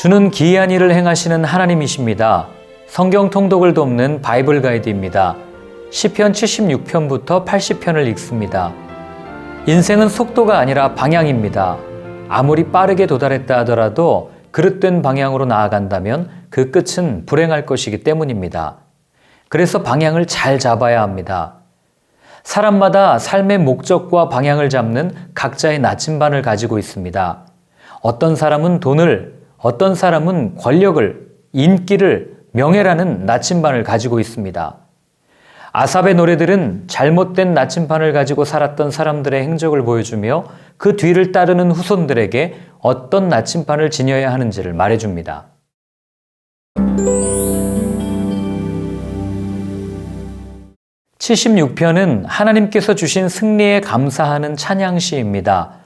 주는 기이한 일을 행하시는 하나님이십니다. 성경 통독을 돕는 바이블 가이드입니다. 시편 76편부터 80편을 읽습니다. 인생은 속도가 아니라 방향입니다. 아무리 빠르게 도달했다 하더라도 그릇된 방향으로 나아간다면 그 끝은 불행할 것이기 때문입니다. 그래서 방향을 잘 잡아야 합니다. 사람마다 삶의 목적과 방향을 잡는 각자의 나침반을 가지고 있습니다. 어떤 사람은 돈을, 어떤 사람은 권력을, 인기를, 명예라는 나침반을 가지고 있습니다. 아삽의 노래들은 잘못된 나침반을 가지고 살았던 사람들의 행적을 보여주며 그 뒤를 따르는 후손들에게 어떤 나침반을 지녀야 하는지를 말해줍니다. (76편은) 하나님께서 주신 승리에 감사하는 찬양시입니다.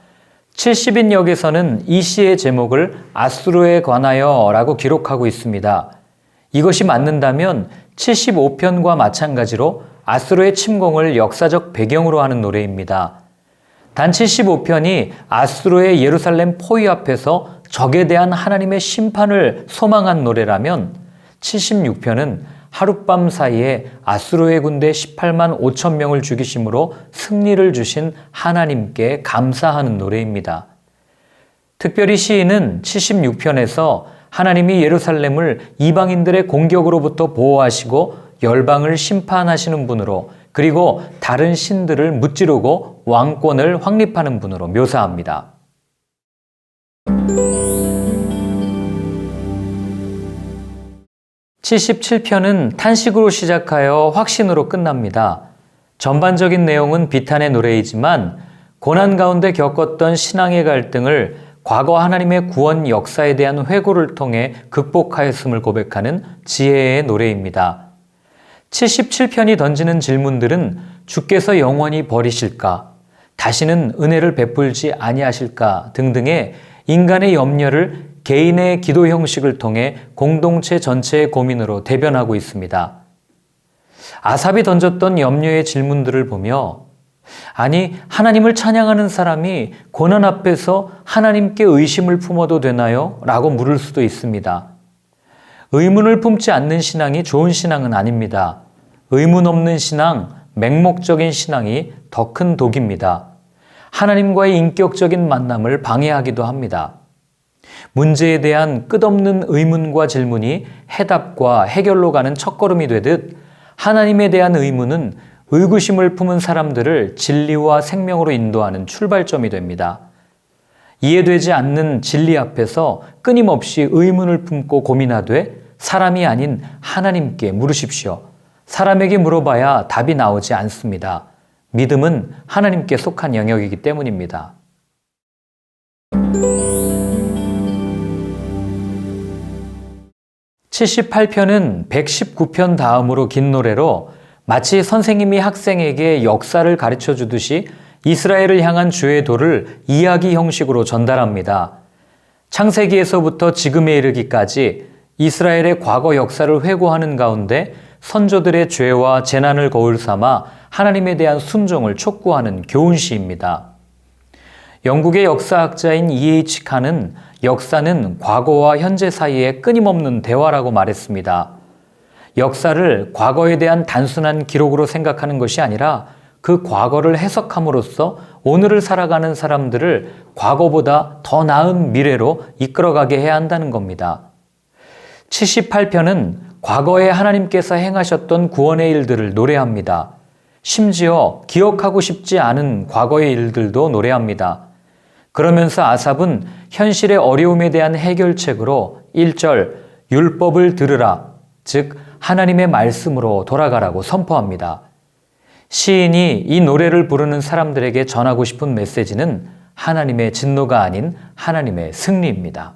70인 역에서는 이 시의 제목을 아수르에 관하여 라고 기록하고 있습니다. 이것이 맞는다면 75편과 마찬가지로 아수르의 침공을 역사적 배경으로 하는 노래입니다. 단 75편이 아수르의 예루살렘 포위 앞에서 적에 대한 하나님의 심판을 소망한 노래라면 76편은 하룻밤 사이에 아수르의 군대 18만 5천 명을 죽이심으로 승리를 주신 하나님께 감사하는 노래입니다. 특별히 시인은 76편에서 하나님이 예루살렘을 이방인들의 공격으로부터 보호하시고 열방을 심판하시는 분으로, 그리고 다른 신들을 무찌르고 왕권을 확립하는 분으로 묘사합니다. (77편은) 탄식으로 시작하여 확신으로 끝납니다. 전반적인 내용은 비탄의 노래이지만 고난 가운데 겪었던 신앙의 갈등을 과거 하나님의 구원 역사에 대한 회고를 통해 극복하였음을 고백하는 지혜의 노래입니다. 77편이 던지는 질문들은 주께서 영원히 버리실까? 다시는 은혜를 베풀지 아니하실까? 등등의 인간의 염려를 개인의 기도 형식을 통해 공동체 전체의 고민으로 대변하고 있습니다. 아삽이 던졌던 염려의 질문들을 보며 아니, 하나님을 찬양하는 사람이 고난 앞에서 하나님께 의심을 품어도 되나요? 라고 물을 수도 있습니다. 의문을 품지 않는 신앙이 좋은 신앙은 아닙니다. 의문 없는 신앙, 맹목적인 신앙이 더 큰 독입니다. 하나님과의 인격적인 만남을 방해하기도 합니다. 문제에 대한 끝없는 의문과 질문이 해답과 해결로 가는 첫걸음이 되듯 하나님에 대한 의문은 의구심을 품은 사람들을 진리와 생명으로 인도하는 출발점이 됩니다. 이해되지 않는 진리 앞에서 끊임없이 의문을 품고 고민하되 사람이 아닌 하나님께 물으십시오. 사람에게 물어봐야 답이 나오지 않습니다. 믿음은 하나님께 속한 영역이기 때문입니다. (78편은) 119편 다음으로 긴 노래로 마치 선생님이 학생에게 역사를 가르쳐 주듯이 이스라엘을 향한 주의 도를 이야기 형식으로 전달합니다. 창세기에서부터 지금에 이르기까지 이스라엘의 과거 역사를 회고하는 가운데 선조들의 죄와 재난을 거울 삼아 하나님에 대한 순종을 촉구하는 교훈시입니다. 영국의 역사학자인 E.H. 칸은 역사는 과거와 현재 사이의 끊임없는 대화라고 말했습니다. 역사를 과거에 대한 단순한 기록으로 생각하는 것이 아니라 그 과거를 해석함으로써 오늘을 살아가는 사람들을 과거보다 더 나은 미래로 이끌어가게 해야 한다는 겁니다. 78편은 과거에 하나님께서 행하셨던 구원의 일들을 노래합니다. 심지어 기억하고 싶지 않은 과거의 일들도 노래합니다. 그러면서 아삽은 현실의 어려움에 대한 해결책으로 1절 율법을 들으라, 즉 하나님의 말씀으로 돌아가라고 선포합니다. 시인이 이 노래를 부르는 사람들에게 전하고 싶은 메시지는 하나님의 진노가 아닌 하나님의 승리입니다.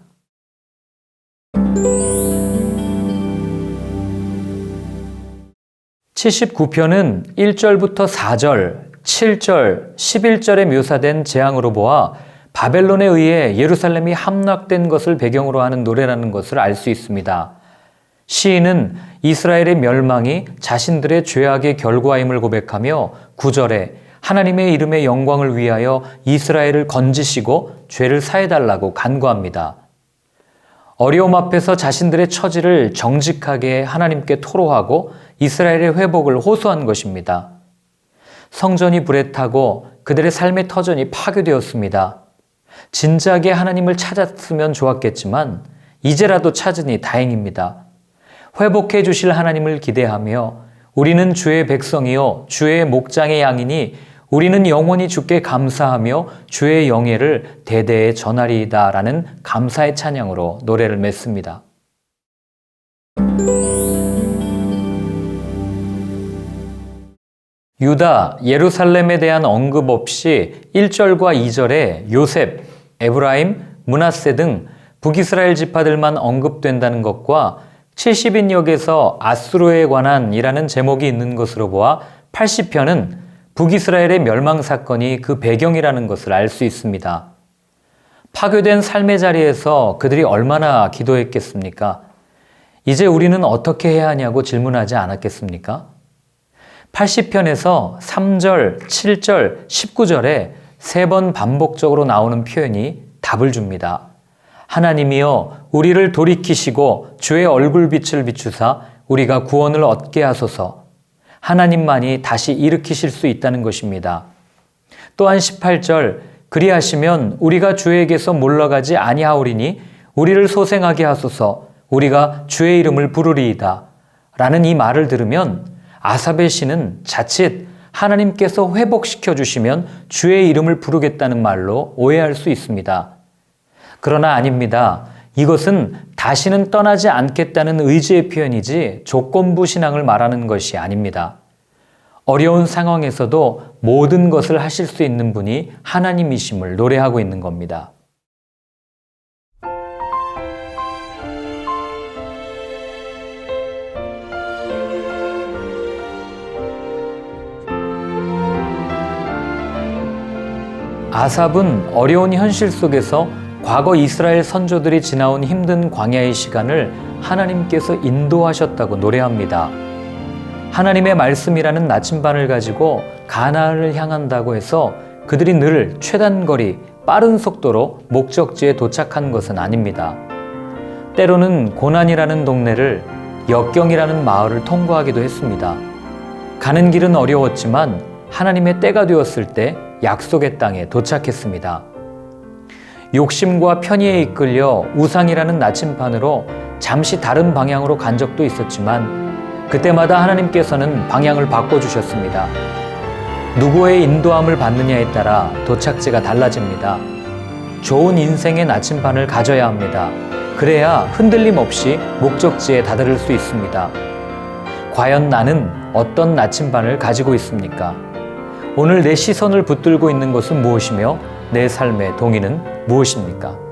(79편은) 1절부터 4절, 7절, 11절에 묘사된 재앙으로 보아 바벨론에 의해 예루살렘이 함락된 것을 배경으로 하는 노래라는 것을 알 수 있습니다. 시인은 이스라엘의 멸망이 자신들의 죄악의 결과임을 고백하며 9절에 하나님의 이름의 영광을 위하여 이스라엘을 건지시고 죄를 사해달라고 간구합니다. 어려움 앞에서 자신들의 처지를 정직하게 하나님께 토로하고 이스라엘의 회복을 호소한 것입니다. 성전이 불에 타고 그들의 삶의 터전이 파괴되었습니다. 진작에 하나님을 찾았으면 좋았겠지만 이제라도 찾으니 다행입니다. 회복해 주실 하나님을 기대하며 우리는 주의 백성이요 주의 목장의 양이니 우리는 영원히 주께 감사하며 주의 영예를 대대에 전하리이다 라는 감사의 찬양으로 노래를 맺습니다. 유다, 예루살렘에 대한 언급 없이 1절과 2절에 요셉, 에브라임, 므낫세 등 북이스라엘 지파들만 언급된다는 것과 70인역에서 아수르에 관한이라는 제목이 있는 것으로 보아 80편은 북이스라엘의 멸망 사건이 그 배경이라는 것을 알 수 있습니다. 파괴된 삶의 자리에서 그들이 얼마나 기도했겠습니까? 이제 우리는 어떻게 해야 하냐고 질문하지 않았겠습니까? 80편에서 3절, 7절, 19절에 3번 반복적으로 나오는 표현이 답을 줍니다. 하나님이여 우리를 돌이키시고 주의 얼굴빛을 비추사 우리가 구원을 얻게 하소서. 하나님만이 다시 일으키실 수 있다는 것입니다. 또한 18절 그리하시면 우리가 주에게서 물러가지 아니하오리니 우리를 소생하게 하소서 우리가 주의 이름을 부르리이다 라는 이 말을 들으면 아사벨 씨는 자칫 하나님께서 회복시켜 주시면 주의 이름을 부르겠다는 말로 오해할 수 있습니다. 그러나 아닙니다. 이것은 다시는 떠나지 않겠다는 의지의 표현이지 조건부 신앙을 말하는 것이 아닙니다. 어려운 상황에서도 모든 것을 하실 수 있는 분이 하나님이심을 노래하고 있는 겁니다. 아삽은 어려운 현실 속에서 과거 이스라엘 선조들이 지나온 힘든 광야의 시간을 하나님께서 인도하셨다고 노래합니다. 하나님의 말씀이라는 나침반을 가지고 가나안을 향한다고 해서 그들이 늘 최단거리, 빠른 속도로 목적지에 도착한 것은 아닙니다. 때로는 고난이라는 동네를 역경이라는 마을을 통과하기도 했습니다. 가는 길은 어려웠지만 하나님의 때가 되었을 때 약속의 땅에 도착했습니다. 욕심과 편의에 이끌려 우상이라는 나침반으로 잠시 다른 방향으로 간 적도 있었지만 그때마다 하나님께서는 방향을 바꿔주셨습니다. 누구의 인도함을 받느냐에 따라 도착지가 달라집니다. 좋은 인생의 나침반을 가져야 합니다. 그래야 흔들림 없이 목적지에 다다를 수 있습니다. 과연 나는 어떤 나침반을 가지고 있습니까? 오늘 내 시선을 붙들고 있는 것은 무엇이며 내 삶의 동의는 무엇입니까?